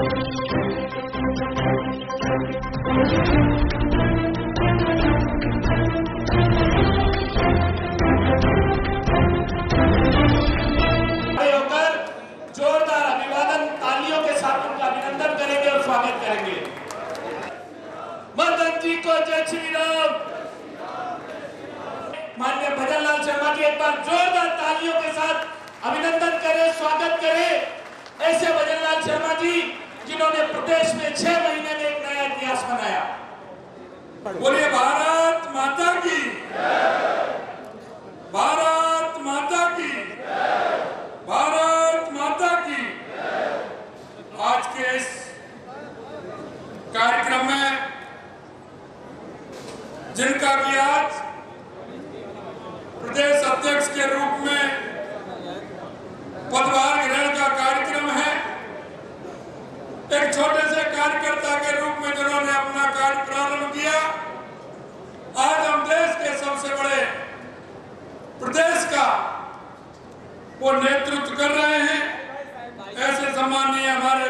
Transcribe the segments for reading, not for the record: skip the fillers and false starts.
जोरदार अभिवादन तालियों के साथ उनका अभिनंदन करेंगे और स्वागत करेंगे। मदन जी को जय श्री राम। माननीय भजन लाल शर्मा जी एक बार जोरदार तालियों के साथ अभिनंदन करें, स्वागत करें। ऐसे भजन लाल शर्मा जी जिन्होंने प्रदेश में 6 महीने में एक नया इतिहास बनाया। बोलिए भारत माता की, भारत माता की, भारत माता की। आज के इस कार्यक्रम में जिनका भी आज प्रदेश अध्यक्ष के रूप में पदभार ग्रहण का कार्यक्रम है, एक छोटे से कार्यकर्ता के रूप में जिन्होंने अपना कार्य प्रारंभ किया, आज हम देश के सबसे बड़े प्रदेश का वो नेतृत्व कर रहे हैं। ऐसे सम्माननीय हमारे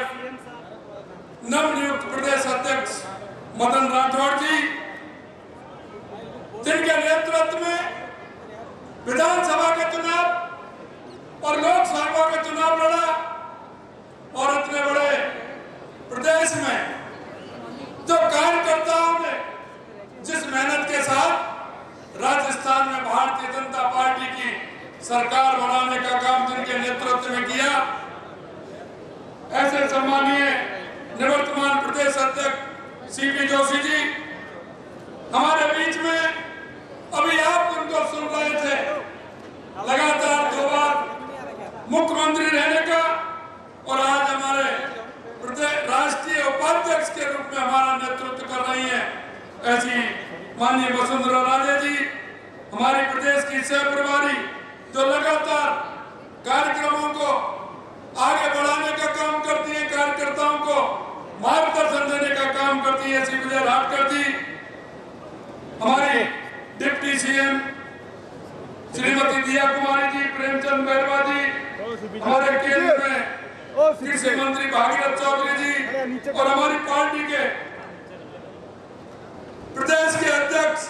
नवनियुक्त प्रदेश अध्यक्ष मदन राठौड़ जी, जिनके नेतृत्व में विधानसभा के चुनाव और लोकसभा के चुनाव लड़ा और इतने बड़े प्रदेश में जो कार्यकर्ताओं ने जिस मेहनत के साथ राजस्थान में भारतीय जनता पार्टी की सरकार बनाने का काम जिनके नेतृत्व में किया, ऐसे सम्माननीय निवर्तमान प्रदेश अध्यक्ष सीपी जोशी जी हमारे बीच में, अभी आप उनको सुन रहे थे, लगातार 2 बार मुख्यमंत्री रहने का और आज हमारे प्रदेश राष्ट्रीय उपाध्यक्ष के रूप में हमारा नेतृत्व कर रही है ऐसी माननीय वसुंधरा राजे जी, हमारी प्रदेश की सह प्रभारी, जो लगातार कार्यक्रमों को आगे बढ़ाने का काम करती है, कार्यकर्ताओं को मार्गदर्शन देने का काम करती है, श्री विजय राठकर जी, हमारी डिप्टी सीएम श्रीमती दिया कुमारी जी, प्रेमचंद बैरवा जी, हमारे केंद्र में कृषि मंत्री भागीरथ चौधरी जी और हमारी पार्टी के प्रदेश के अध्यक्ष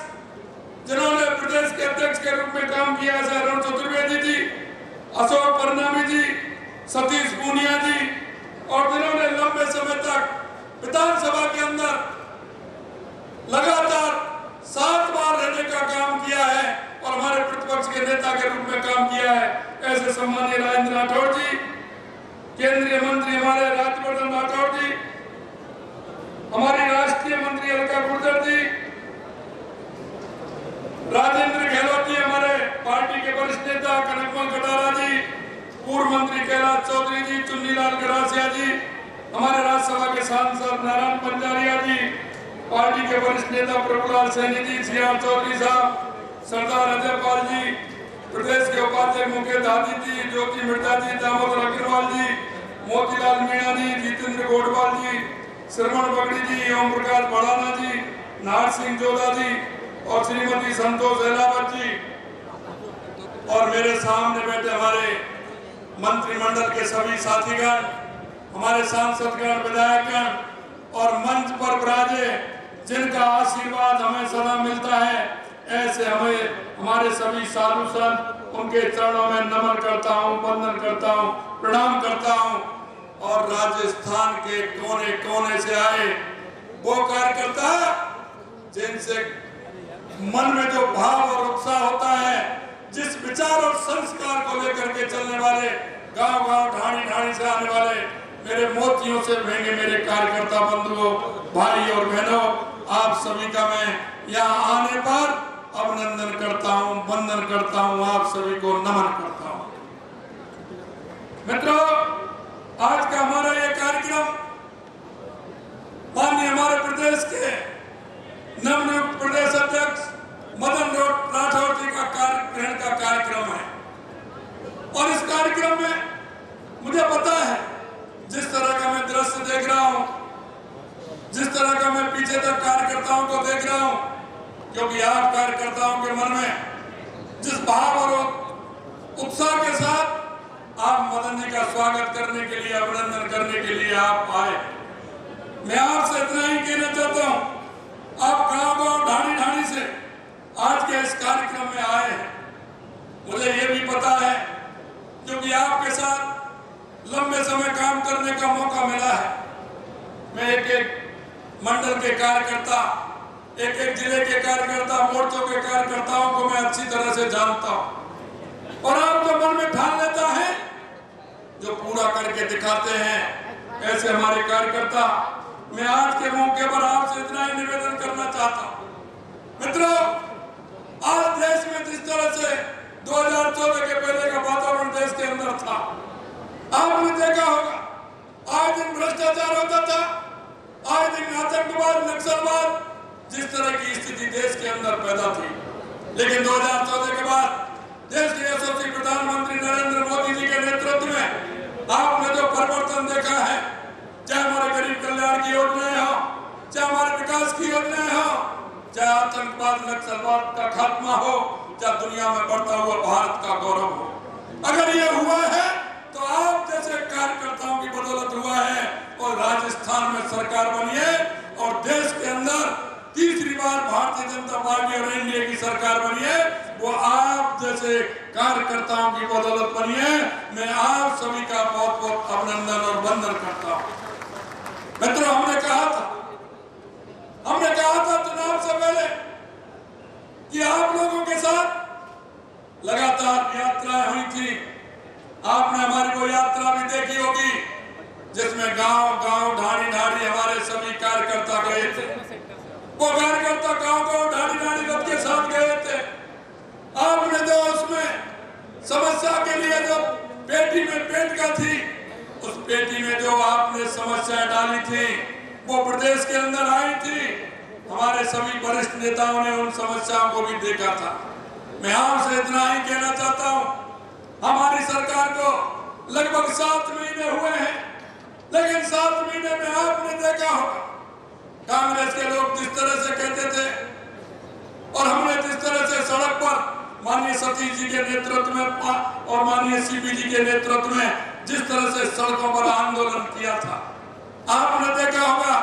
जिन्होंने प्रदेश के अध्यक्ष के रूप में काम किया है, अरुण चतुर्वेदी जी, अशोक परनामी जी, सतीश पूनिया जी, और जिन्होंने लंबे समय तक विधानसभा के अंदर लगातार 7 बार रहने का काम किया है और हमारे प्रतिपक्ष के नेता के रूप में काम किया है, ऐसे सम्माननीय राजेंद्र राठौड़ जी, केंद्रीय मंत्री हमारे राज्यवर्धन राठौड़ जी, हमारी राष्ट्रीय मंत्री अलका गुर्जर जी, राजेंद्र गहलोत जी, हमारे पार्टी के वरिष्ठ नेता कनकमल कटारा जी, पूर्व मंत्री कैलाश चौधरी जी, चुन्नीलाल गरासिया जी, हमारे राज्यसभा के सांसद नारायण पंजारिया जी, पार्टी के वरिष्ठ नेता प्रभुलाल सैनी जी, सियाल चौधरी साहब, सरदार अजय पाल जी, प्रदेश के उपाध्यक्ष मुकेश दादी जी, ज्योति मिर्जा जी, दामोदर अग्रवाल जी, मोतीलाल मीणा जी, जितेंद्र गोडवाल जी, श्रवण बगड़ी जी, ओम प्रकाश भड़ाना जी, नार सिंह जोधा जी और श्रीमती संतोष अहलावत जी, और मेरे सामने बैठे हमारे मंत्रिमंडल के सभी साथीगण, हमारे सांसदगण, विधायकगण और मंच पर विराजे जिनका आशीर्वाद हमें सदा मिलता है, ऐसे हमें हमारे सभी साधु संत उनके चरणों में नमन करता हूँ, वंदन करता हूँ, प्रणाम करता हूँ। और राजस्थान के कोने कोने से आए वो कार्यकर्ता जिनसे मन में जो भाव और उत्साह होता है, जिस विचार और संस्कार को लेकर के चलने वाले, गांव गांव ढाणी ढाणी से आने वाले मेरे मोतियों से महंगे मेरे कार्यकर्ता बंधुओं, भाई और बहनों, आप सभी का मैं यहाँ आने पर अभिनंदन करता हूँ, वंदन करता हूँ, आप सभी को नमन करता हूँ। मित्रों, आज का हमारा ये कार्यक्रम माननीय हमारे प्रदेश के नवनियुक्त प्रदेश अध्यक्ष मदन राठौड़ जी का ग्रहण का कार्यक्रम है और इस कार्यक्रम में मुझे पता है जिस तरह का मैं दृश्य देख रहा हूँ, जिस तरह का मैं पीछे तक कार्यकर्ताओं को देख रहा हूँ, क्योंकि आप कार्यकर्ताओं के मन में जिस भाव और उत्साह के साथ आप मदन जी का स्वागत करने के लिए, अभिनंदन करने के लिए आप आए, मैं आपसे इतना ही कहना चाहता हूं, आप गांव-गांव ढाणी-ढाणी से आज के इस कार्यक्रम में आए हैं। मुझे ये भी पता है क्योंकि आपके साथ लंबे समय काम करने का मौका मिला है। मैं एक-एक मंडल के कार्यकर्ता, एक-एक जिले के कार्यकर्ता, मोर्चों के कार्यकर्ताओं को मैं अच्छी तरह से जानता हूं और आप जो मन में ठान लेता है, जो पूरा करके दिखाते हैं, ऐसे हमारे कार्यकर्ता। मैं आज के मौके पर आपसे इतना ही निवेदन करना चाहता हूं। मित्रों, आज देश में जिस तरह से 2014 के पहले का वातावरण देश के अंदर था, आपने देखा होगा, आए दिन भ्रष्टाचार होता था, आए दिन आतंकवाद, नक्सलवाद, जिस तरह की स्थिति देश के अंदर पैदा थी। लेकिन 2014 के बाद देश के यशस्वी प्रधानमंत्री नरेंद्र मोदी जी के नेतृत्व में आपने जो परिवर्तन देखा है, चाहे हमारे गरीब कल्याण की योजनाएं हो, चाहे हमारे विकास की योजनाएं हो, चाहे आतंकवाद, नक्सलवाद का खात्मा हो, चाहे दुनिया में बढ़ता हुआ भारत का गौरव हो, अगर ये हुआ है तो आप जैसे कार्यकर्ताओं की बदौलत हुआ है। और राजस्थान में सरकार बनी है और देश के अंदर तीसरी बार भारतीय जनता पार्टी और एनडीए की सरकार बनी है, वो आप जैसे कार्यकर्ताओं की बदौलत बनी है। मैं आप सभी का बहुत बहुत अभिनंदन और वंदन करता हूं। मित्रों, हमने कहा था चुनाव से पहले कि आप लोगों के साथ लगातार यात्राएं हुई थी। आपने हमारी वो यात्रा भी देखी होगी जिसमें गांव-गांव, ढाणी-ढाणी हमारे सभी कार्यकर्ता गए थे। वो कार्यकर्ता गांव-गांव, ढाणी-ढाणी रथ के साथ गए थे। आपने जो उसमें समस्या के लिए जो पेटी में पेट का थी, उस पेटी में जो आपने समस्याएं डाली थी, वो प्रदेश के अंदर आई थी। हमारे सभी वरिष्ठ नेताओं ने उन समस्याओं को भी देखा था। मैं आपसे इतना ही कहना चाहता हूं, हमारी सरकार को लगभग 7 महीने हुए हैं, लेकिन 7 महीने में आपने देखा होगा कांग्रेस के लोग जिस तरह से कहते थे और हमने जिस तरह से सड़क पर माननीय सतीश जी के नेतृत्व में और माननीय सीपी जी के नेतृत्व में जिस तरह से सड़कों पर आंदोलन किया था, आपने देखा होगा।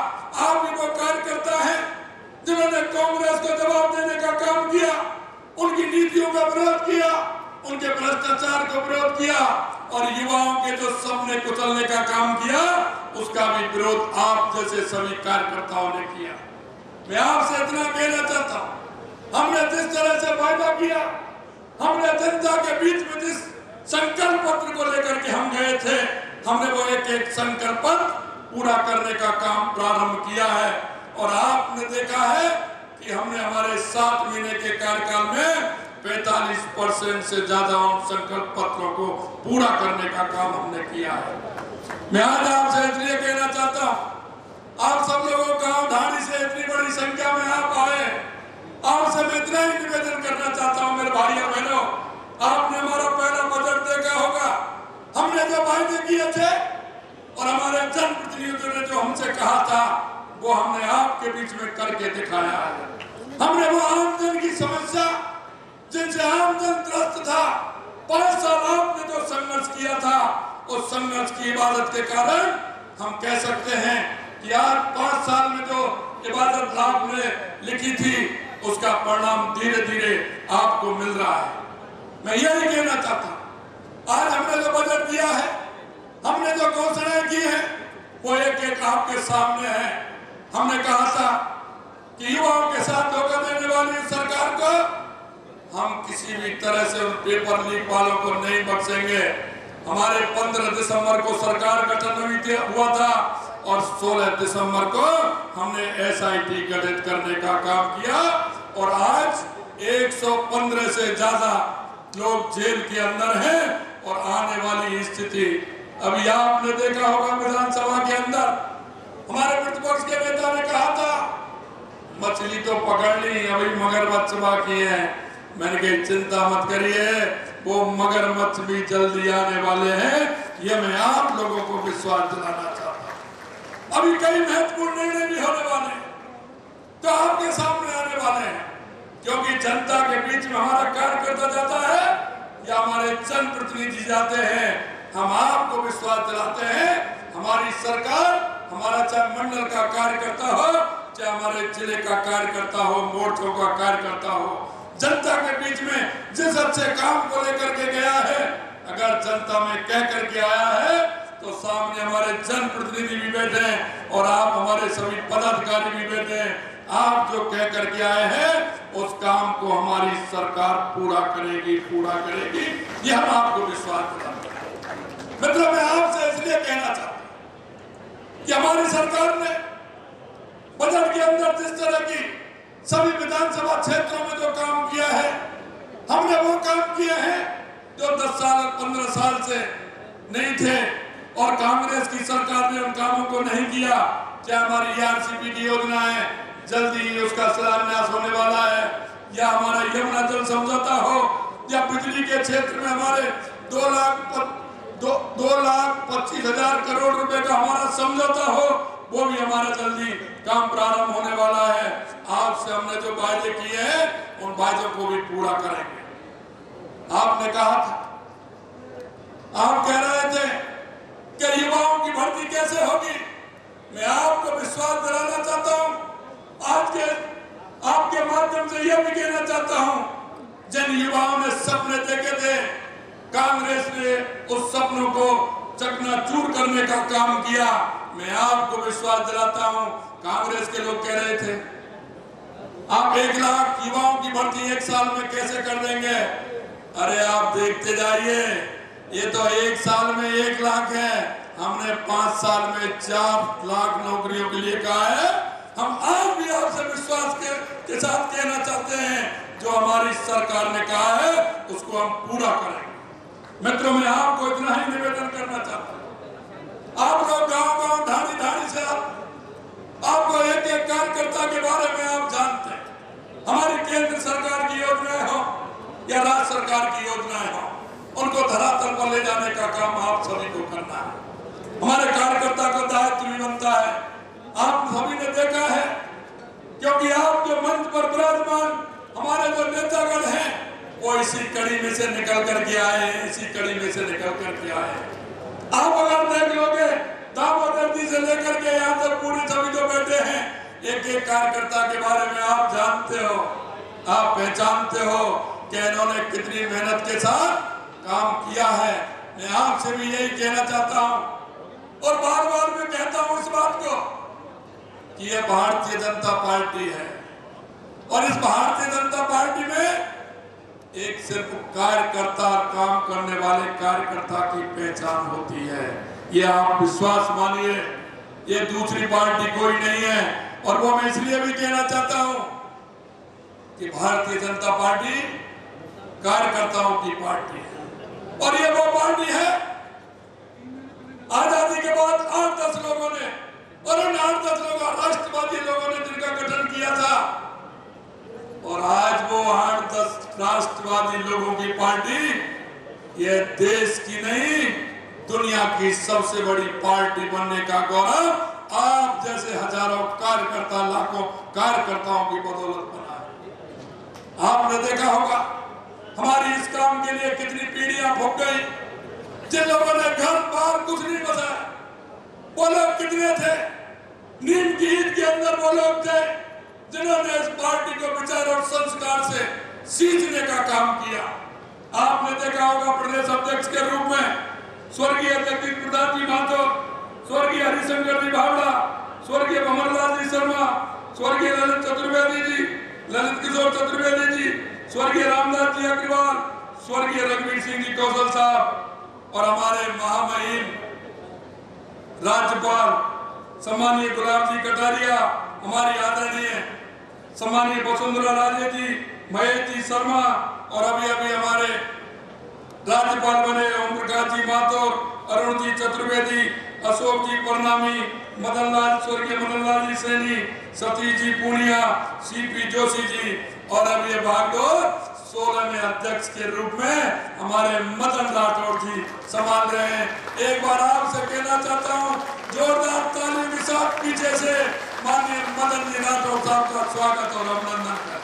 आप भी वो कार्यकर्ता हैं जिन्होंने कांग्रेस को जवाब देने का काम किया, उनकी नीतियों का विरोध किया, उनके भ्रष्टाचार को विरोध किया और युवाओं के जो सपने कुचलने का काम किया, उसका भी विरोध आप जैसे सभी कार्यकर्ताओं ने किया। मैं आपसे इतना कहना चाहता हूं, हमने जिस तरह से वायदा किया, हमने जनता के बीच में जिस संकल्प पत्र को लेकर के हम गए थे, हमने वो एक संकल्प पत्र पूरा करने का काम प्रारंभ किया है। और आपने देखा है कि हमने हमारे 7 महीने के कार्यकाल में 45% से ज्यादा उन संकल्प पत्रों को पूरा करने का काम हमने किया है। मैं आज आपसे इसलिए कहना चाहता हूं, आप सब लोगों गांव ढाणी से इतनी बड़ी संख्या में आप आए, आपसे मैं इतना ही निवेदन करना चाहता हूं मेरे भाइयों बहनों, आपने हमारा पहला बजट देखा होगा। हमने जो वायदे किए थे और हमारे जनप्रतिनिधियों ने जो हमसे कहा था, वो हमने आपके बीच में करके दिखाया है। हमने वो आमजन की समस्या जिनसे आमजन त्रस्त था, 5 साल आपने जो संघर्ष किया था, उस संघर्ष की इबादत के कारण हम कह सकते हैं कि आज 5 साल में जो इबादत आपने लिखी थी, उसका परिणाम धीरे धीरे आपको मिल रहा है। मैं यही कहना चाहता हूं, आज हमने जो बजट दिया है, हमने जो घोषणाएं की है, वो एक आपके सामने है। हमने कहा था कि युवाओं के साथ धोखा देने वाली सरकार को हम किसी भी तरह से उन पेपर लीक वालों को नहीं बख्शेंगे। हमारे 15 दिसंबर को सरकार गठन हुआ था और 16 दिसंबर को हमने SIT गठित करने का काम किया और आज 115 से ज्यादा लोग जेल के अंदर हैं। और आने वाली स्थिति अभी आपने देखा होगा, विधानसभा के अंदर हमारे प्रतिपक्ष के नेता ने कहा था मछली तो पकड़ ली, अभी मगरमच्छ बाकी है। मैंने कहा चिंता मत करिए, वो मगरमच्छ भी जल्दी आने वाले हैं, ये मैं आप लोगों को विश्वास दिलाना चाहता हूं। अभी कई महत्वपूर्ण निर्णय भी होने वाले हैं तो आपके सामने आने वाले हैं, क्योंकि जनता के बीच में हमारा कार्यकर्ता जाता है या हमारे जनप्रतिनिधि जाते हैं, हम आपको विश्वास दिलाते हैं हमारी सरकार, हमारा चाहे मंडल का कार्यकर्ता हो, चाहे हमारे जिले का कार्यकर्ता हो, मोर्चों का कार्यकर्ता हो, जनता के बीच में जिस अच्छे काम को लेकर के गया है, अगर जनता में कह करके आया है तो सामने हमारे जनप्रतिनिधि भी बैठे हैं और आप हमारे सभी पदाधिकारी भी बैठे हैं। आप जो कह करके आए हैं उस काम को हमारी सरकार पूरा करेगी, ये हम आपको विश्वास दिलाते हैं। मित्रों, मैं आपसे इसलिए कहना चाहता हूं कि हमारी सरकार ने बजट के अंदर जिस तरह की सभी विधानसभा क्षेत्रों में जो काम किया है, हमने वो काम किए हैं जो 10 साल 15 साल से नहीं थे और कांग्रेस की सरकार ने उन कामों को नहीं किया। क्या हमारी आरसीपी की योजना है, जल्दी ही उसका शिलान्यास होने वाला है, या हमारा यमुना जल समझौता हो, या बिजली के क्षेत्र में हमारे 2,25,000 करोड़ रुपए का हमारा समझौता हो, वो भी हमारा जल्दी काम प्रारंभ होने वाला है। आपसे हमने जो वायदे किए हैं उन वायदों को भी पूरा करेंगे। आपने कहा था, आप कह रहे थे कि युवाओं की भर्ती कैसे होगी। मैं आपको विश्वास दिलाना चाहता हूं, आज के आपके माध्यम से यह भी कहना चाहता हूं, जिन युवाओं ने सपने देखे थे, कांग्रेस ने उस सपनों को चकनाचूर करने का काम किया। मैं आपको विश्वास दिलाता हूं, कांग्रेस के लोग कह रहे थे आप 1 लाख युवाओं की भर्ती 1 साल में कैसे कर देंगे। अरे आप देखते जाइए, ये तो 1 साल में 1 लाख है, हमने 5 साल में 4 लाख नौकरियों के लिए कहा है। हम आज भी आपसे विश्वास के साथ कहना चाहते हैं, जो हमारी सरकार ने कहा है उसको हम पूरा करेंगे। मित्रों, मैं आपको इतना ही निवेदन करना चाहता हूं, आप लोग गांव-गांव ढाणी से आपको एक कार्यकर्ता के बारे में आप जानते हैं। हमारी केंद्र सरकार की योजनाएं हो या राज्य सरकार की योजनाएं हो, उनको धरातल पर ले जाने का काम आप सभी को करना है। हमारे कार्यकर्ता को दायित्व भी बनता है। आप सभी ने देखा है, क्योंकि आप जो मंच पर विराजमान हमारे जो नेतागण हैं, वो इसी कड़ी में से निकल करके आए, इसी कड़ी में से निकल करके आए। आप अगर देख लोगे, दामोदर जी से लेकर के यहाँ तक पूरी सभी जो बैठे हैं, एक कार्यकर्ता के बारे में आप जानते हो, आप पहचानते हो कि इन्होंने कितनी मेहनत के साथ काम किया है। मैं आपसे भी यही कहना चाहता हूं और बार बार मैं कहता हूं इस बात को कि यह भारतीय जनता पार्टी है और इस भारतीय जनता पार्टी में एक सिर्फ कार्यकर्ता, काम करने वाले कार्यकर्ता की पहचान होती है। ये आप विश्वास मानिए, ये दूसरी पार्टी कोई नहीं है। और वो मैं इसलिए भी कहना चाहता हूं कि भारतीय जनता पार्टी कार्यकर्ताओं की पार्टी है और ये वो पार्टी है, आजादी के बाद 8-10 लोगों ने, और उन 8-10 लोगों राष्ट्रवादी लोगों ने जिनका गठन किया था, और आज वो 8-10 राष्ट्रवादी लोगों की पार्टी ये देश की नहीं, दुनिया की सबसे बड़ी पार्टी बनने का गौरव आप जैसे हजारों कार्यकर्ता, लाखों कार्यकर्ताओं की बदौलत बना है। आपने देखा होगा हमारी इस काम के लिए कितनी पीढ़ियां भुग गई। जिन लोगों ने घर बार कुछ नहीं बसाया, वो लोग कितने थे। नीम की ईद के अंदर वो लोग थे जिन्होंने इस पार्टी को विचार और संस्कार से सींचने का काम किया। आपने देखा होगा प्रदेश अध्यक्ष के रूप में स्वर्गीय जगदीश प्रसाद जी महतो, स्वर्गीय हरिशंकर जी भावड़ा, स्वर्गीय भंवरलाल जी शर्मा, स्वर्गीय ललित चतुर्वेदी जी, ललित किशोर चतुर्वेदी जी, स्वर्गीय रामदास जी अग्रवाल, स्वर्गीय रघुवीर सिंह जी कौशल साहब, और हमारे महामहिम राज्यपाल सम्मानीय गुलाब जी कटारिया, हमारी आदरणीय सम्मानीय वसुंधरा राजे जी, महेश जी शर्मा, और अभी अभी हमारे राज्यपाल बने ओम प्रकाश जी माथुर, अरुण जी चतुर्वेदी, अशोक जी परनामी, मदनलाल, स्वर्गीय मदनलाल जी सैनी, सतीश जी पूनिया, सीपी जोशी जी, और अब ये भागदौड़ 16 में अध्यक्ष के रूप में हमारे मदन राठौड़ जी संभाल रहे हैं। एक बार आपसे कहना चाहता हूँ, जोरदार ताली के साथ पीछे से माननीय मदन जी राठौड़ साहब का स्वागत और अभिनंदन करें।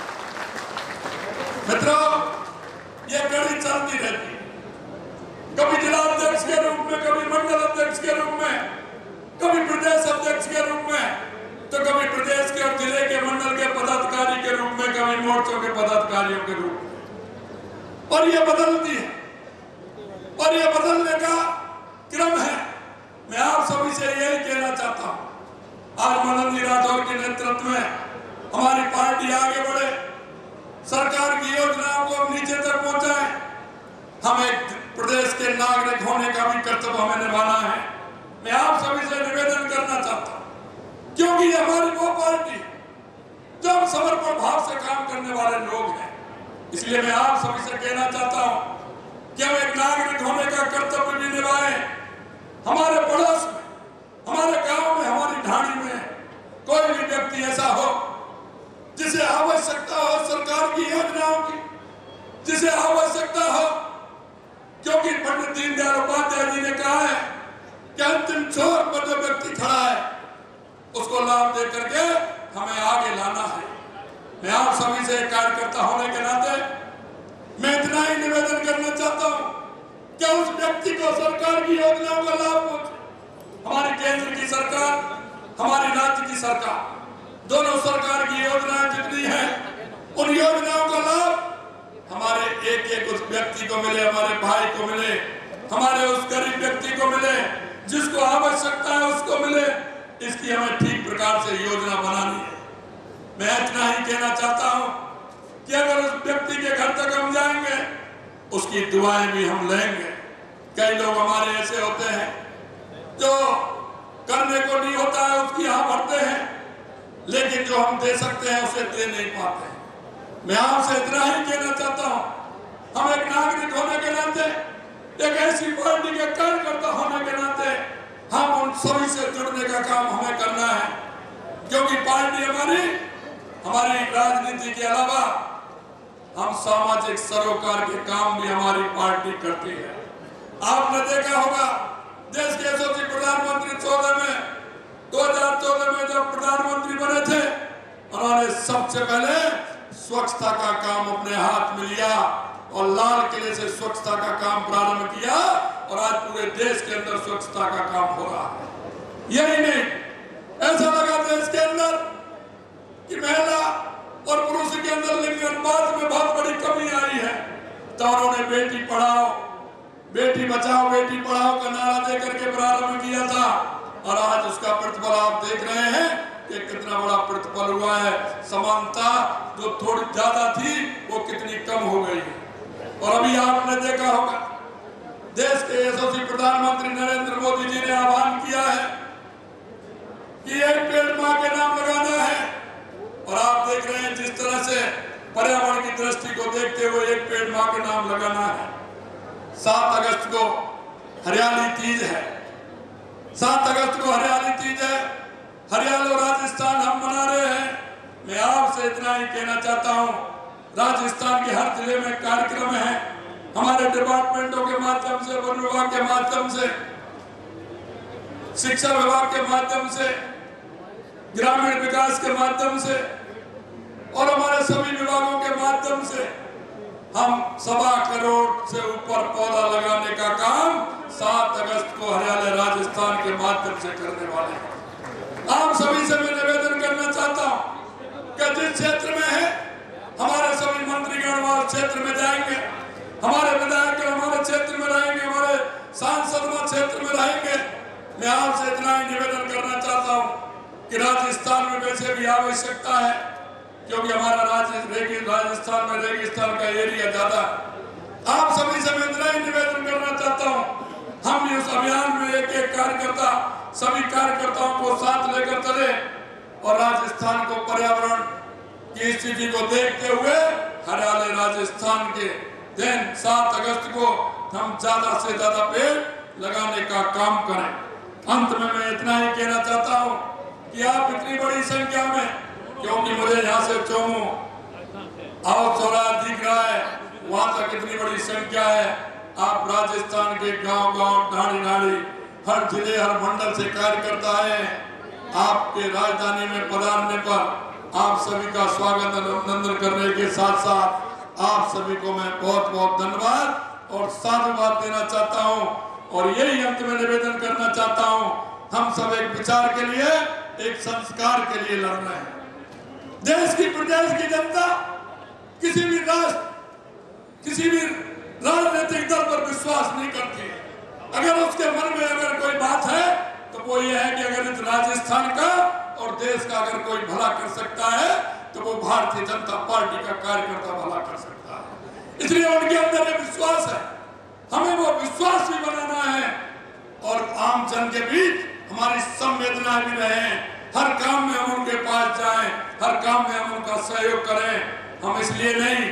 मित्रों, ये कड़ी चलती रहती, कभी जिला अध्यक्ष के रूप में, कभी मंडल अध्यक्ष के रूप में, कभी प्रदेश अध्यक्ष के रूप ये बदलती है और ये बदलने का क्रम है। मैं आप सभी से यही कहना चाहता हूँ, आज मदन जी राठौर के नेतृत्व में हमारी पार्टी आगे बढ़े, सरकार की योजनाओं को हम नीचे तक पहुंचाए। हम एक प्रदेश के नागरिक होने का भी कर्तव्य हमें निभाना है। मैं आप सभी से निवेदन करना चाहता हूं, क्योंकि ये हमारी वो पार्टी जो हम समर्पण भाव से काम करने वाले लोग हैं, इसलिए मैं आप सभी से कहना चाहता हूं कि हम एक नागरिक होने का कर्तव्य भी निभाएं। हमारे पड़ोस में, हमारे गांव में, हमारी ढाणी में कोई भी व्यक्ति ऐसा हो जिसे आवश्यकता हो सरकार की योजनाओं की, जिसे आवश्यकता हो, क्योंकि पंडित दीनदयाल उपाध्याय जी ने कहा है कि अंतिम छोर पर जो व्यक्ति खड़ा है उसको लाभ दे करके हमें आगे लाना है। मैं आप सभी से कार्यकर्ता होने के नाते मैं इतना ही निवेदन करना चाहता हूं कि उस व्यक्ति को सरकार की योजनाओं का लाभ पहुंचे। हमारी केंद्र की सरकार, हमारी राज्य की सरकार, दोनों सरकार की योजनाएं जितनी हैं, उन योजनाओं का लाभ हमारे एक एक उस व्यक्ति को मिले, हमारे भाई को मिले, हमारे उस गरीब व्यक्ति को मिले, जिसको आवश्यकता है उसको मिले। इसकी हमें ठीक प्रकार से योजना बनानी है। मैं इतना ही कहना चाहता हूं कि अगर उस व्यक्ति के घर तक हम जाएंगे, उसकी दुआएं भी हम लेंगे। कई लोग हमारे ऐसे होते हैं जो करने को नहीं होता है उसकी हाँ भरते हैं, लेकिन जो हम दे सकते हैं उसे दे नहीं पाते। मैं आपसे इतना ही कहना चाहता हूं, हम एक नागरिक होने के नाते, एक ऐसी पार्टी के कार्यकर्ता होने के नाते हम उन सभी से जुड़ने का काम हमें करना है, क्योंकि पार्टी हमारी राजनीति के अलावा हम सामाजिक सरोकार के काम भी हमारी पार्टी करती है। आपने देखा होगा देश के यशस्वी प्रधानमंत्री 2014 में जब प्रधानमंत्री बने थे, उन्होंने सबसे पहले स्वच्छता का काम अपने हाथ में लिया और लाल किले से स्वच्छता का काम प्रारंभ किया और आज पूरे देश के अंदर स्वच्छता का काम हो रहा है। यही नहीं, ऐसा लगा देश के अंदर कि महिला और पुरुष के अंदर लिंग अनुपात में बहुत बड़ी कमी आई है, तो उन्होंने बेटी पढ़ाओ, बेटी बचाओ, बेटी पढ़ाओ का नारा देकर के प्रारंभ किया था और आज उसका प्रतिफल आप देख रहे हैं कि कितना बड़ा प्रतिफल हुआ है। समानता जो थोड़ी ज्यादा थी वो कितनी कम हो गई है। और अभी आपने देखा होगा देश के यशस्वी प्रधानमंत्री नरेंद्र मोदी जी ने आह्वान किया है कि एक पेड़ मां के नाम लगाना है, और आप देख रहे हैं जिस तरह से पर्यावरण की दृष्टि को देखते हुए एक पेड़ मां के नाम लगाना है। 7 अगस्त को हरियाली तीज है, 7 अगस्त को हरियाली तीज है, हरियाणा और राजस्थान हम मना रहे हैं। मैं आपसे इतना ही कहना चाहता हूं, राजस्थान के हर जिले में कार्यक्रम है, हमारे डिपार्टमेंटों के माध्यम से, वन विभाग के माध्यम से, शिक्षा विभाग के माध्यम से, ग्रामीण विकास के माध्यम से और हमारे सभी विभागों के माध्यम से हम 1.25 करोड़ से ऊपर पौधा लगाने का काम 7 अगस्त को हरियाणा राजस्थान के माध्यम से करने वाले हैं। आप सभी से मैं निवेदन करना चाहता हूं कि जिस क्षेत्र में है हमारे सभी मंत्रीगण वहां क्षेत्र में जाएंगे, हमारे विधायक हमारे क्षेत्र में रहेंगे, हमारे सांसद वहां क्षेत्र में रहेंगे। मैं आपसे इतना ही निवेदन करना चाहता हूं कि राजस्थान में वैसे भी आवश्यकता है, क्योंकि हमारा राजस्थान में रेगिस्तान का एरिया ज्यादा है। आप सभी से मैं इतना ही निवेदन करना चाहता हूं, हम भी उस अभियान में एक एक कार्यकर्ता, सभी कार्यकर्ताओं को साथ लेकर चले और राजस्थान को पर्यावरण की स्थिति को देखते हुए हरियाणा राजस्थान के दिन 7 अगस्त को हम ज्यादा से ज्यादा पेड़ लगाने का काम करें। अंत में मैं इतना ही कहना चाहता हूं कि आप इतनी बड़ी संख्या में, क्योंकि मुझे यहाँ से चोमू और चौराहा दिख रहा है, वहां तक इतनी बड़ी संख्या है। आप राजस्थान के गांव-गांव, ढाणी-ढाणी, हर जिले, हर मंडल से कार्यकर्ता है। आपके राजधानी में पधारने पर आप सभी का स्वागत अभिनंदन करने के साथ साथ आप सभी को मैं बहुत बहुत धन्यवाद और साधुवाद देना चाहता हूं। और यही अंत में निवेदन करना चाहता हूं, हम सब एक विचार के लिए, एक संस्कार के लिए लड़ रहे हैं। देश की प्रदेश की जनता किसी भी राष्ट्र, किसी भी राजनीतिक दल पर विश्वास नहीं करती। अगर उसके मन में अगर कोई बात है तो वो ये है कि अगर इस राजस्थान का और देश का अगर कोई भला कर सकता है तो वो भारतीय जनता पार्टी का कार्यकर्ता भला कर सकता है। इसलिए उनके अंदर ये विश्वास है, हमें वो विश्वास भी बनाना है और आम जन के बीच हमारी संवेदना भी रहे। हर काम में हम उनके पास जाएं, हर काम में हम उनका सहयोग करें। हम इसलिए नहीं,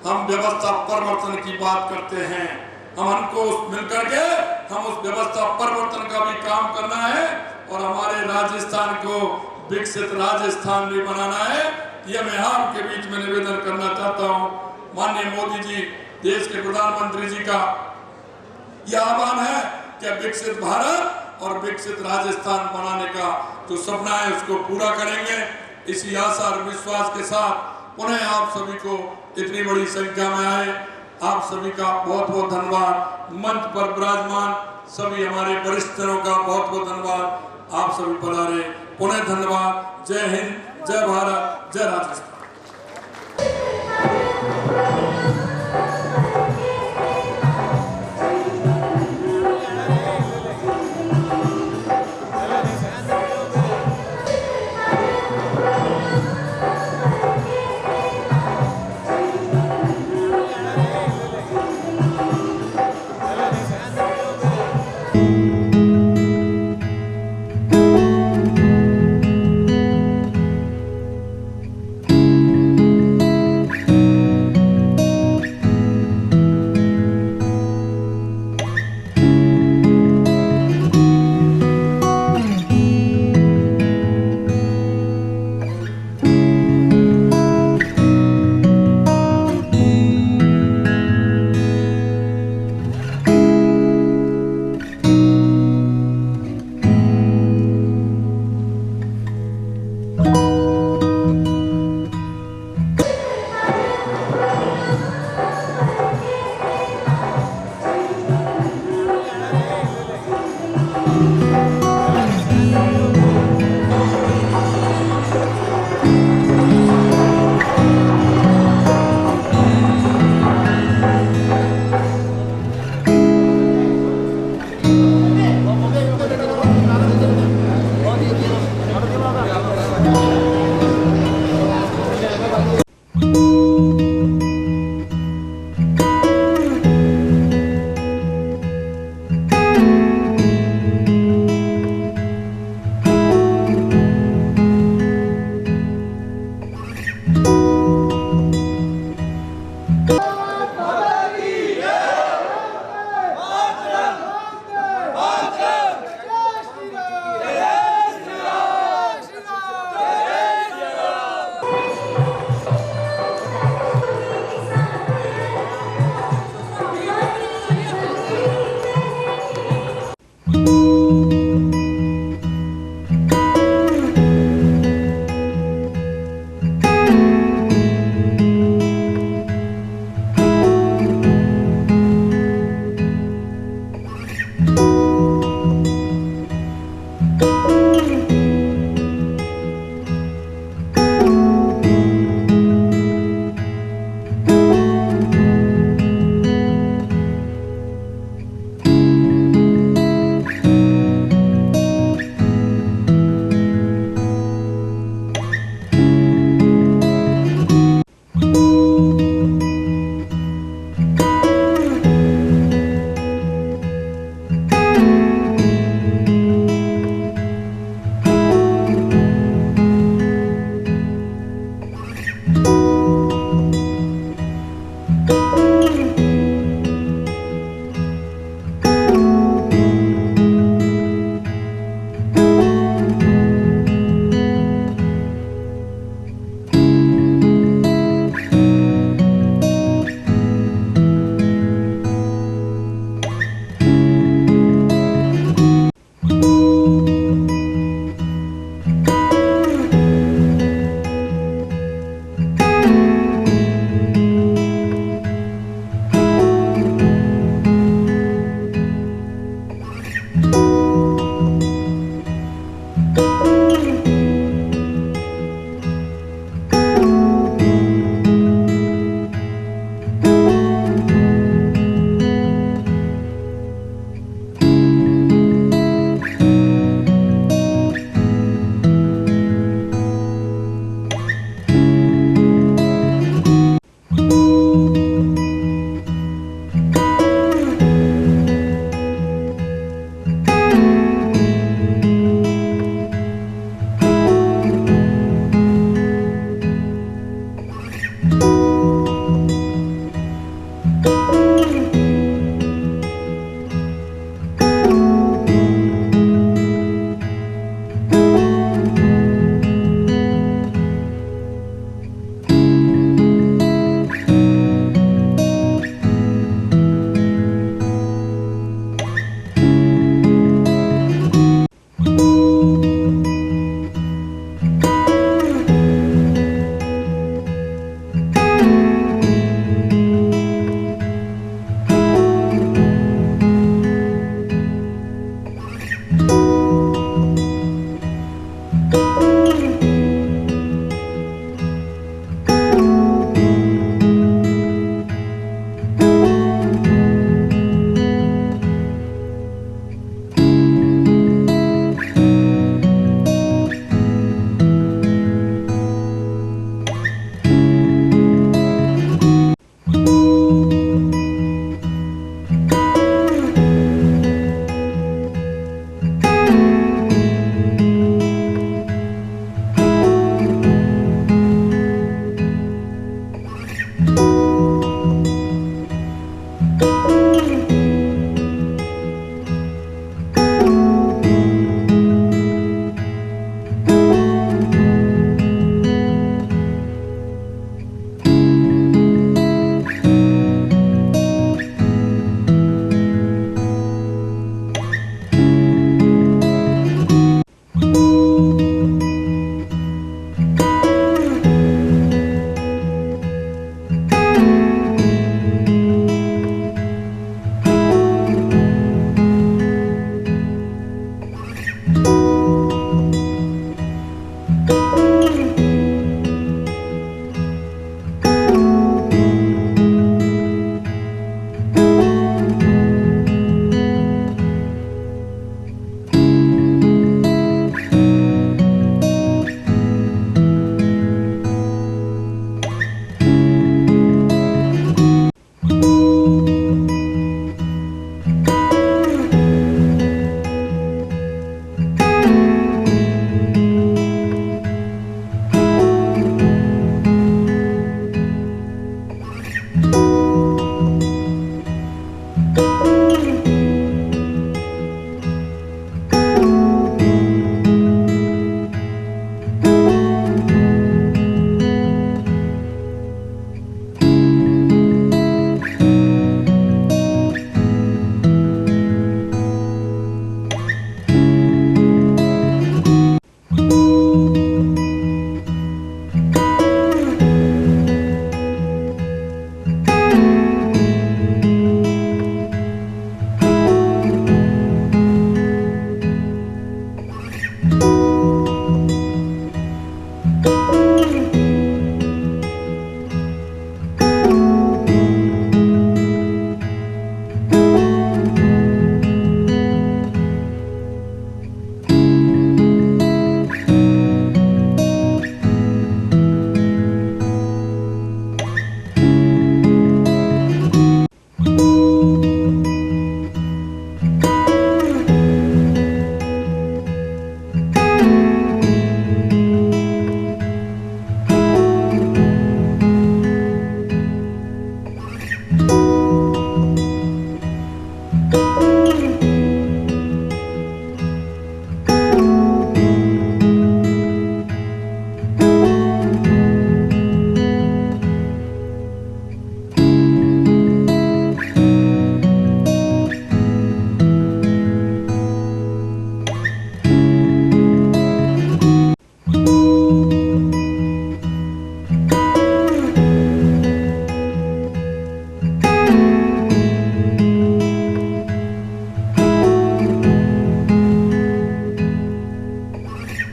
हम व्यवस्था परिवर्तन की बात करते हैं। हमको मिलकर के हम उस व्यवस्था परिवर्तन का भी काम करना है और हमारे राजस्थान को विकसित राजस्थान भी बनाना है। यह मैं आपके बीच में निवेदन करना चाहता हूं। माननीय मोदी जी, देश के प्रधानमंत्री जी का यह आह्वान है कि विकसित भारत और विकसित राजस्थान बनाने का जो सपना है उसको पूरा करेंगे। इसी आशा और विश्वास के साथ पुनः आप सभी को इतनी बड़ी संख्या में आए, आप सभी का बहुत बहुत धन्यवाद। मंच पर विराजमान सभी हमारे वरिष्ठजनों का बहुत बहुत धन्यवाद। आप सभी पधारे, पुनः धन्यवाद। जय हिंद, जय भारत, जय राजस्थान।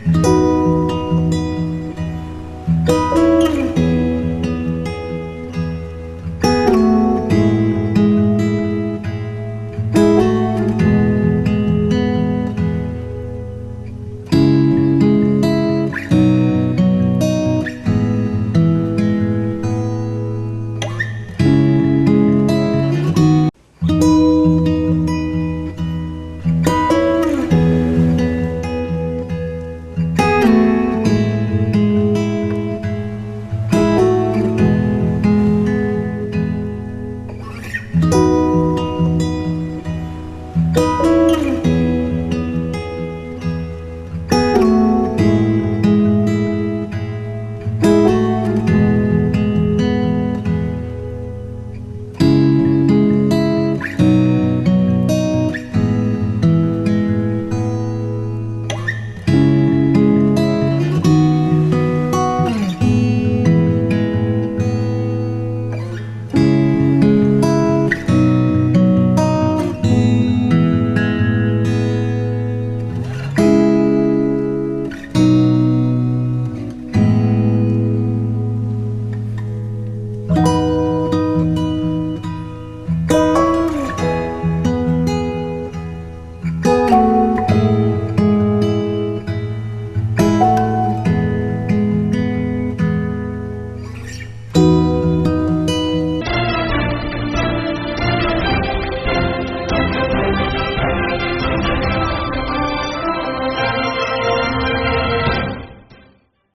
है।